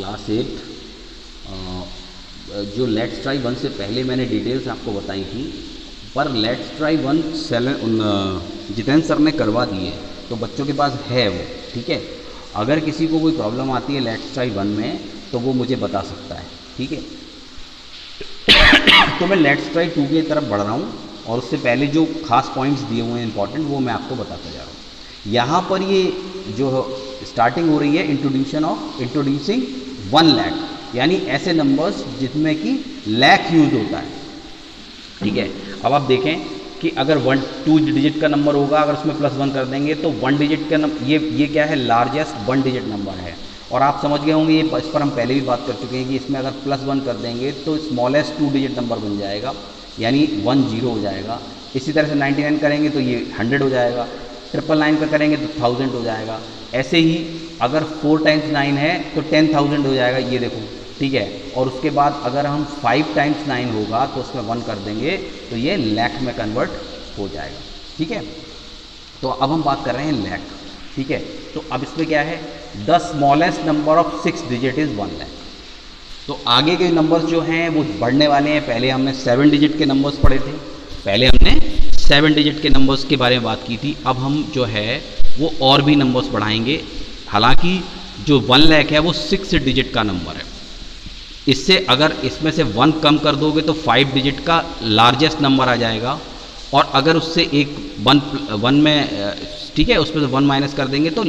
Class 8 जो let's try 1 से पहले मैंने डिटेल्स आपको बताई थी, पर लेट्स ट्राई 1 जितेंद्र सर ने करवा दी है, तो बच्चों के पास है वो, ठीक है। अगर किसी को कोई प्रॉब्लम आती है लेट्स ट्राई 1 में तो वो मुझे बता सकता है, ठीक है। तो मैं लेट्स ट्राई 2 की तरफ बढ़ रहा हूँ और उससे पहले जो खास पॉइंट्स दिए हुए हैं इंपॉर्टेंट, वो मैं आपको बताता जा रहा हूँ। यहाँ पर ये जो स्टार्टिंग हो रही है इंट्रोड्यूसिंग 1 लाख, यानी ऐसे नंबर्स जिसमें कि लाख यूज होता है, ठीक है। अब आप देखें कि अगर 2 डिजिट का नंबर होगा, अगर उसमें +1 कर देंगे तो 1 डिजिट का ये क्या है, लार्जेस्ट 1 डिजिट नंबर है। और आप समझ गए होंगे, ये इस पर हम पहले भी बात कर चुके हैं कि इसमें अगर +1 कर देंगे तो स्मॉलेस्ट 2 डिजिट नंबर बन जाएगा, यानी 1 0 हो जाएगा। इसी तरह से 99 करेंगे तो ये 100 हो जाएगा, 999 का करेंगे तो 1000 हो जाएगा। ऐसे ही अगर 4 टाइम्स 9 है तो 10,000 हो जाएगा, ये देखो, ठीक है। और उसके बाद अगर हम 5 टाइम्स 9 होगा तो उसमें 1 कर देंगे तो ये लाख में कन्वर्ट हो जाएगा, ठीक है। तो अब हम बात कर रहे हैं लाख, ठीक है। तो अब इसमें क्या है, the smallest number of 6 digit is 1 lakh. तो आगे के नंबर्स जो हैं वो बढ़ने वाले हैं। पहले हमने 7 डिजिट के नंबर्स पढ़े थे, पहले हमने 7 डिजिट के नंबर्स के बारे में बात की थी। अब हम जो है वो और भी नंबर्स बढ़ाएंगे। हालांकि जो 1 लाख है वो 6 डिजिट का नंबर है। इससे अगर इसमें से 1 कम कर दोगे तो 5 डिजिट का लार्जेस्ट नंबर आ जाएगा, और अगर उससे एक 1 में, ठीक है, उसमें से 1 माइनस कर देंगे तो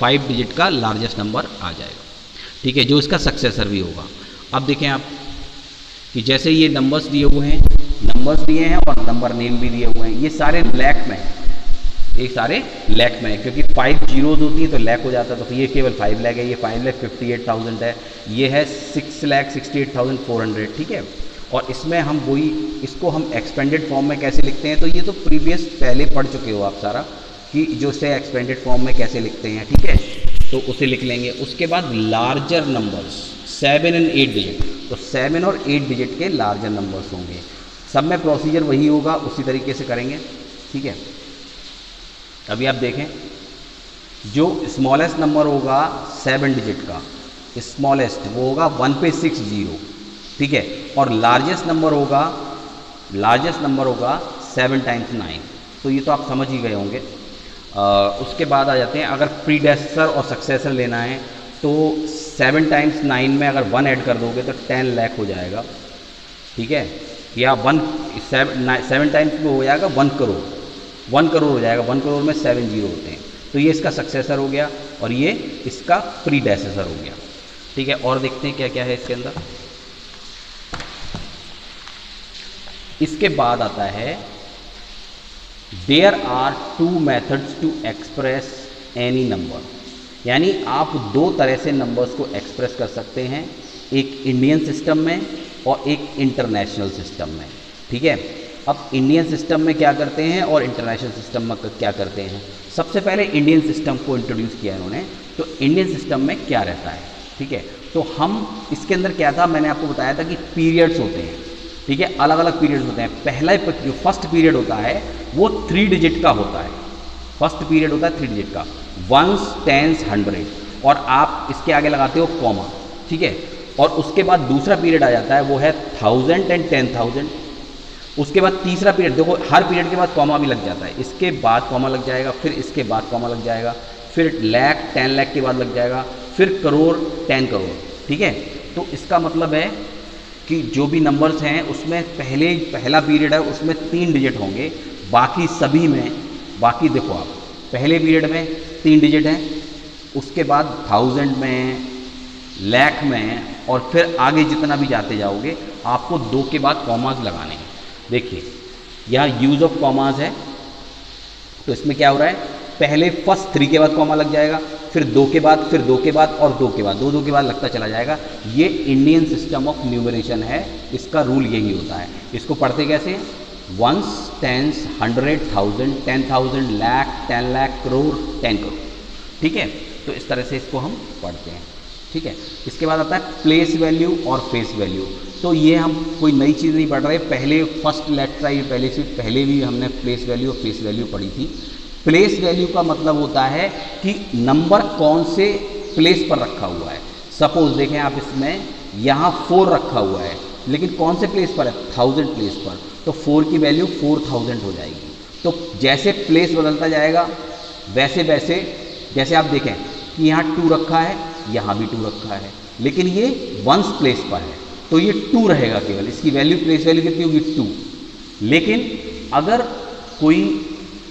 5 डिजिट का लार्जेस्ट नंबर आ जाएगा, ठीक है, जो इसका सक्सेसर भी होगा। अब देखें आप कि जैसे ये नंबर्स दिए हुए हैं, नंबर्स दिए हैं और नंबर नेम भी दिए हुए हैं, ये सारे लाख में है, ये सारे लाख में है, क्योंकि 5 जीरोज होती है तो लाख हो जाता है। तो ये केवल 5 लाख है, ये 5,58,000 है, ये है 6,68,400, ठीक है। और इसमें हम वही, इसको हम एक्सपेंडेड फॉर्म में कैसे लिखते हैं, तो ये तो प्रीवियस पहले पढ़ चुके हो आप सारा, कि जो से एक्सपेंडेड फॉर्म में कैसे लिखते हैं, ठीक है। तो उसे लिख लेंगे। उसके बाद लार्जर नंबर्स 7 और 8 डिजिट, तो 7 और 8 डिजिट के लार्जर नंबर्स होंगे। सब में प्रोसीजर वही होगा, उसी तरीके से करेंगे, ठीक है। अभी आप देखें, जो स्मॉलेस्ट नंबर होगा 7 डिजिट का, स्मॉलेस्ट वो होगा 1 पे 6 0, ठीक है। और लार्जेस्ट नंबर होगा 7 टाइम्स 9। तो ये तो आप समझ ही गए होंगे। उसके बाद आ जाते हैं, अगर प्रीडेसेसर और सक्सेसर लेना है तो 7 टाइम्स 9 में अगर 1 ऐड कर दोगे तो 10 लाख हो जाएगा, ठीक है। या 7 टाइम्स में हो जाएगा 1 करोड़, 1 करोड़ हो जाएगा। 1 करोड़ में 7 जीरो होते हैं, तो ये इसका सक्सेसर हो गया और ये इसका प्रीडेसेसर हो गया, ठीक है। और देखते हैं क्या क्या है इसके अंदर। इसके बाद आता है there are 2 methods to express any number, यानी आप 2 तरह से नंबर्स को एक्सप्रेस कर सकते हैं, एक इंडियन सिस्टम में और एक इंटरनेशनल सिस्टम में, ठीक है। अब इंडियन सिस्टम में क्या करते हैं और इंटरनेशनल सिस्टम में क्या करते हैं। सबसे पहले इंडियन सिस्टम को इंट्रोड्यूस किया इन्होंने, तो इंडियन सिस्टम में क्या रहता है, ठीक है। तो हम इसके अंदर क्या था, मैंने आपको बताया था कि पीरियड्स होते हैं, ठीक है, अलग अलग पीरियड्स होते हैं। पहला जो फर्स्ट पीरियड होता है वो 3 डिजिट का होता है, फर्स्ट पीरियड होता है 3 डिजिट का, 1s 10s 100, और आप इसके आगे लगाते हो कॉमा, ठीक है। और उसके बाद दूसरा पीरियड आ जाता है, वो है 1000 एंड 10,000। उसके बाद तीसरा पीरियड, देखो हर पीरियड के बाद कॉमा भी लग जाता है, इसके बाद कॉमा लग जाएगा, फिर इसके बाद कॉमा लग जाएगा, फिर लाख 10 लाख के बाद लग जाएगा, फिर करोड़ 10 करोड़, ठीक है। तो इसका मतलब है कि जो भी नंबर्स हैं उसमें पहला पीरियड है उसमें 3 डिजिट होंगे, बाकी सभी में, बाकी देखो आप पहले पीरियड में 3 डिजिट हैं, उसके बाद 1000 में, लाख में, और फिर आगे जितना भी जाते जाओगे आपको 2 के बाद कॉमास लगाने हैं। देखिए यहाँ यूज़ ऑफ कॉमास है, तो इसमें क्या हो रहा है, पहले फर्स्ट 3 के बाद कॉमा लग जाएगा, फिर 2 के बाद, फिर 2 के बाद और 2 के बाद, 2 के बाद लगता चला जाएगा। ये इंडियन सिस्टम ऑफ न्यूमरेशन है, इसका रूल यही होता है। इसको पढ़ते कैसे, 1s 10s 100 1000 10,000 लाख 10 लाख करोड़ 10 करोड़, ठीक है। तो इस तरह से इसको हम पढ़ते हैं, ठीक है। इसके बाद आता है प्लेस वैल्यू और फेस वैल्यू। तो ये हम कोई नई चीज़ नहीं पढ़ रहे, पहले फर्स्ट लेक्चर ये पहले भी हमने प्लेस वैल्यू और फेस वैल्यू पढ़ी थी। प्लेस वैल्यू का मतलब होता है कि नंबर कौन से प्लेस पर रखा हुआ है। सपोज देखें आप, इसमें यहाँ 4 रखा हुआ है, लेकिन कौन से प्लेस पर है, 1000 प्लेस पर, तो 4 की वैल्यू 4000 हो जाएगी। तो जैसे प्लेस बदलता जाएगा वैसे वैसे, जैसे आप देखें कि यहाँ 2 रखा है, यहाँ भी 2 रखा है, लेकिन ये वंस प्लेस पर है तो ये 2 रहेगा केवल, इसकी वैल्यू प्लेस वैल्यू कितनी होगी 2। लेकिन अगर कोई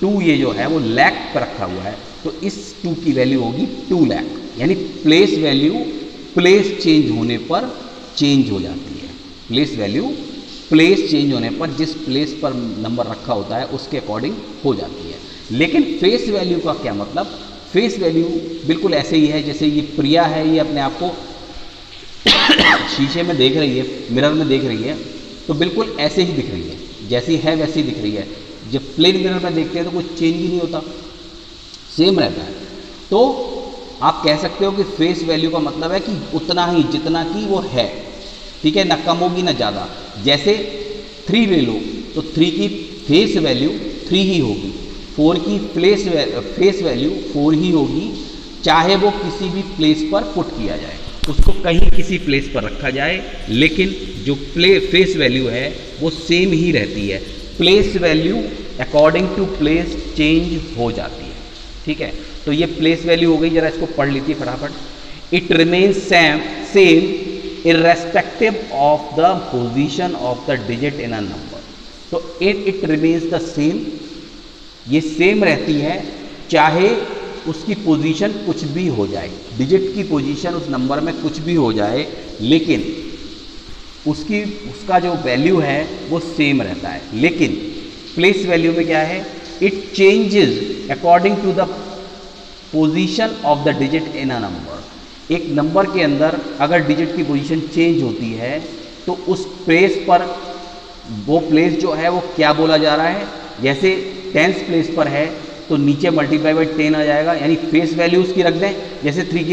2 ये जो है वो लाख पर रखा हुआ है तो इस 2 की वैल्यू होगी 2 लाख, यानी प्लेस वैल्यू प्लेस चेंज होने पर चेंज हो जाती है। प्लेस वैल्यू प्लेस चेंज होने पर जिस प्लेस पर नंबर रखा होता है उसके अकॉर्डिंग हो जाती है। लेकिन फेस वैल्यू का क्या मतलब, फेस वैल्यू बिल्कुल ऐसे ही है जैसे ये प्रिया है, ये अपने आप को शीशे में देख रही है, मिरर में देख रही है, तो बिल्कुल ऐसे ही दिख रही है, जैसी है वैसी दिख रही है। जब प्लेन मिरर में देखते हैं तो कुछ चेंज ही नहीं होता, सेम रहता है। तो आप कह सकते हो कि फेस वैल्यू का मतलब है कि उतना ही जितना कि वो है, ठीक है, ना कम होगी ना ज़्यादा। जैसे 3 ले लो तो 3 की फेस वैल्यू 3 ही होगी, 4 की फेस वैल्यू 4 ही होगी, चाहे वो किसी भी प्लेस पर पुट किया जाए, उसको कहीं किसी प्लेस पर रखा जाए, लेकिन जो फेस वैल्यू है वो सेम ही रहती है। Place value according to place change हो जाती है, ठीक है। तो ये प्लेस वैल्यू हो गई, जरा इसको पढ़ लीजिए फटाफट। It remains same irrespective of the position of the digit in a number। तो it remains the same, ये सेम रहती है चाहे उसकी पोजीशन कुछ भी हो जाए, डिजिट की पोजीशन उस नंबर में कुछ भी हो जाए, लेकिन उसका जो वैल्यू है वो सेम रहता है। लेकिन प्लेस वैल्यू में क्या है, it changes according to the position of the digit in a number. एक नंबर के अंदर अगर डिजिट की पोजीशन चेंज होती है तो उस प्लेस पर वो प्लेस जो है वो क्या बोला जा रहा है। जैसे 10th प्लेस पर है तो नीचे मल्टीप्लाई बाई 10 आ जाएगा, यानी फेस वैल्यू उसकी रख दें। जैसे 3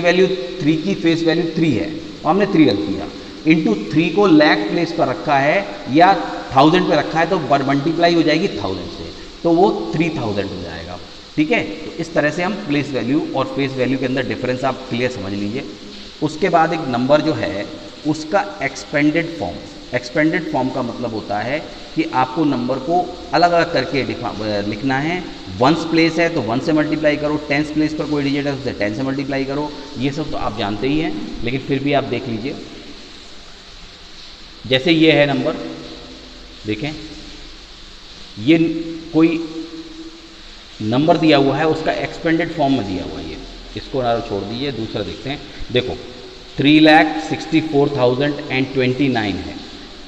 की फेस वैल्यू 3 है और हमने 3 रख दिया, इंटू 3 को लाख प्लेस पर रखा है या 1000 पे रखा है तो मल्टीप्लाई हो जाएगी 1000 से, तो वो 3000 हो जाएगा, ठीक है। तो इस तरह से हम प्लेस वैल्यू और फेस वैल्यू के अंदर डिफरेंस आप क्लियर समझ लीजिए। उसके बाद एक नंबर जो है उसका एक्सपेंडेड फॉर्म, एक्सपेंडेड फॉर्म का मतलब होता है कि आपको नंबर को अलग अलग करके लिखना है। 1st प्लेस है तो 1 से मल्टीप्लाई करो, 10th प्लेस पर कोई डिजिट है तो उसे 10 से मल्टीप्लाई करो, ये सब तो आप जानते ही हैं, लेकिन फिर भी आप देख लीजिए। जैसे ये है नंबर, देखें ये कोई नंबर दिया हुआ है, उसका एक्सपेंडेड फॉर्म में दिया हुआ है, ये इसको ना छोड़ दीजिए, दूसरा देखते हैं। देखो 3,64,029 है,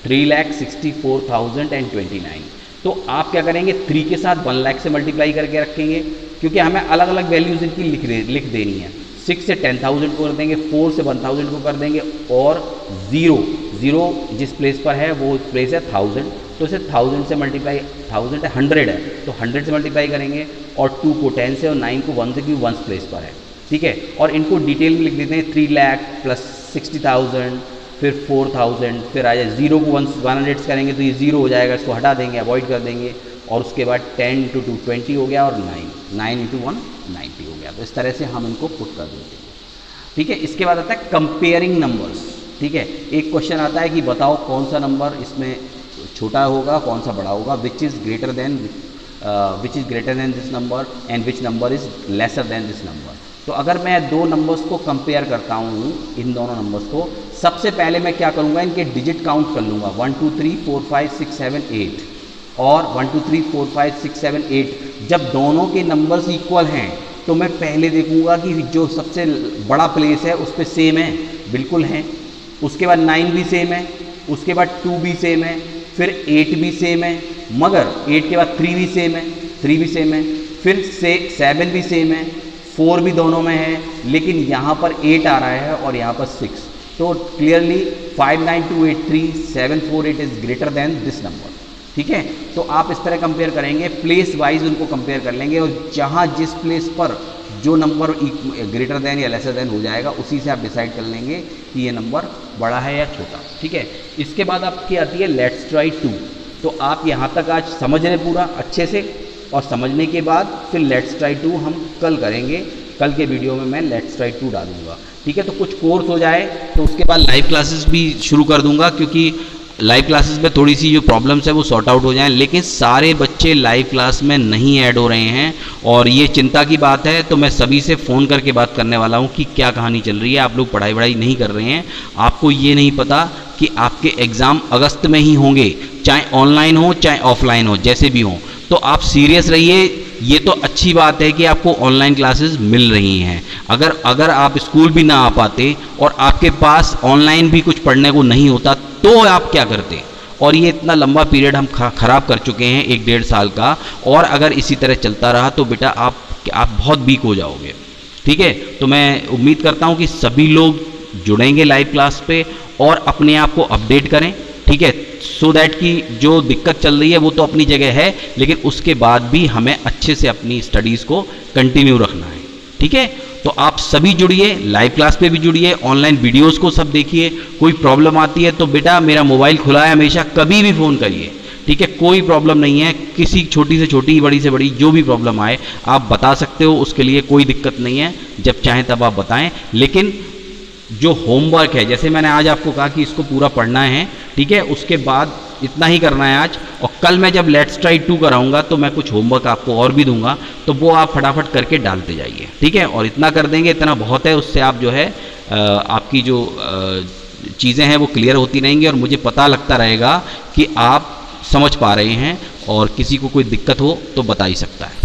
3,64,029। तो आप क्या करेंगे, 3 के साथ 1 लाख से मल्टीप्लाई करके रखेंगे, क्योंकि हमें अलग अलग वैल्यूज इनकी लिख देनी है। 6 से 10,000 को कर देंगे, 4 से 1000 को कर देंगे, और 0 जिस प्लेस पर है वो प्लेस है 1000, तो इसे 1000 से मल्टीप्लाई, 1000 है 100 है तो 100 से मल्टीप्लाई करेंगे, और 2 को 10 से और 9 को 1 से, क्योंकि 1 प्लेस पर है, ठीक है। और इनको डिटेल में लिख देते हैं, 3 लाख प्लस 60,000 फिर 4000, फिर आ जाए 0 को 100 करेंगे तो ये 0 हो जाएगा, इसको हटा देंगे, अवॉइड कर देंगे, और उसके बाद 10 × 2 20 हो गया, और 9 × 1 90 हो गया। तो इस तरह से हम इनको पुट कर देते हैं, ठीक है। इसके बाद आता है कंपेयरिंग नंबर्स, ठीक है। एक क्वेश्चन आता है कि बताओ कौन सा नंबर इसमें छोटा होगा, कौन सा बड़ा होगा, which is greater than this number and which number is lesser than this number. तो अगर मैं 2 नंबर्स को कंपेयर करता हूँ, इन दोनों नंबर्स को, सबसे पहले मैं क्या करूँगा, इनके डिजिट काउंट कर लूँगा, 1 2 3 4 5 6 7 8 और 1 2 3 4 5 6 7 8। जब दोनों के नंबर्स इक्वल हैं तो मैं पहले देखूँगा कि जो सबसे बड़ा प्लेस है उस पर सेम है, बिल्कुल है। उसके बाद 9 भी सेम है, उसके बाद 2 भी सेम है, फिर 8 भी सेम है, मगर 8 के बाद 3 भी सेम है, 3 भी सेम है, फिर 7 भी सेम है, 4 भी दोनों में है, लेकिन यहाँ पर 8 आ रहा है और यहाँ पर 6। तो clearly 59283 748 is greater than this number, ठीक है। तो आप इस तरह कंपेयर करेंगे, प्लेस वाइज उनको कंपेयर कर लेंगे, और जहाँ जिस प्लेस पर जो नंबर ग्रेटर देन या लेसर देन हो जाएगा उसी से आप डिसाइड कर लेंगे कि ये नंबर बड़ा है या छोटा, ठीक है। इसके बाद आपकी आती है लेट्स ट्राई 2। तो आप यहाँ तक आज समझ रहे पूरा अच्छे से, और समझने के बाद फिर लेट्स ट्राई 2 हम कल करेंगे, कल के वीडियो में मैं लेट्स ट्राई 2 डालूंगा, ठीक है। तो कुछ कोर्स हो जाए तो उसके बाद लाइव क्लासेस भी शुरू कर दूंगा, क्योंकि लाइव क्लासेस में थोड़ी सी जो प्रॉब्लम्स है वो सॉर्ट आउट हो जाएं। लेकिन सारे बच्चे लाइव क्लास में नहीं ऐड हो रहे हैं और ये चिंता की बात है। तो मैं सभी से फ़ोन करके बात करने वाला हूँ कि क्या कहानी चल रही है, आप लोग पढ़ाई वढ़ाई नहीं कर रहे हैं, आपको ये नहीं पता कि आपके एग्ज़ाम अगस्त में ही होंगे, चाहे ऑनलाइन हो चाहे ऑफलाइन हो, जैसे भी हो। तो आप सीरियस रहिए। ये तो अच्छी बात है कि आपको ऑनलाइन क्लासेस मिल रही हैं। अगर आप स्कूल भी ना आ पाते और आपके पास ऑनलाइन भी कुछ पढ़ने को नहीं होता तो आप क्या करते। और ये इतना लंबा पीरियड हम ख़राब कर चुके हैं, 1-1.5 साल का, और अगर इसी तरह चलता रहा तो बेटा आप बहुत वीक हो जाओगे। ठीक है। तो मैं उम्मीद करता हूँ कि सभी लोग जुड़ेंगे लाइव क्लास पे और अपने आप को अपडेट करें। ठीक है। सो दैट कि जो दिक्कत चल रही है वो तो अपनी जगह है, लेकिन उसके बाद भी हमें अच्छे से अपनी स्टडीज़ को कंटिन्यू रखना है। ठीक है। तो आप सभी जुड़िए, लाइव क्लास पे भी जुड़िए, ऑनलाइन वीडियोस को सब देखिए। कोई प्रॉब्लम आती है तो बेटा मेरा मोबाइल खुला है हमेशा, कभी भी फ़ोन करिए। ठीक है। कोई प्रॉब्लम नहीं है, किसी छोटी से छोटी, बड़ी से बड़ी जो भी प्रॉब्लम आए आप बता सकते हो, उसके लिए कोई दिक्कत नहीं है। जब चाहें तब आप बताएं। लेकिन जो होमवर्क है, जैसे मैंने आज आपको कहा कि इसको पूरा पढ़ना है, ठीक है, उसके बाद इतना ही करना है आज। और कल मैं जब लेट्स ट्राई 2 कराऊंगा तो मैं कुछ होमवर्क आपको और भी दूंगा, तो वो आप फटाफट करके डालते जाइए। ठीक है। और इतना कर देंगे, इतना बहुत है, उससे आप जो है आपकी जो चीज़ें हैं वो क्लियर होती रहेंगी और मुझे पता लगता रहेगा कि आप समझ पा रहे हैं, और किसी को कोई दिक्कत हो तो बता ही सकता है।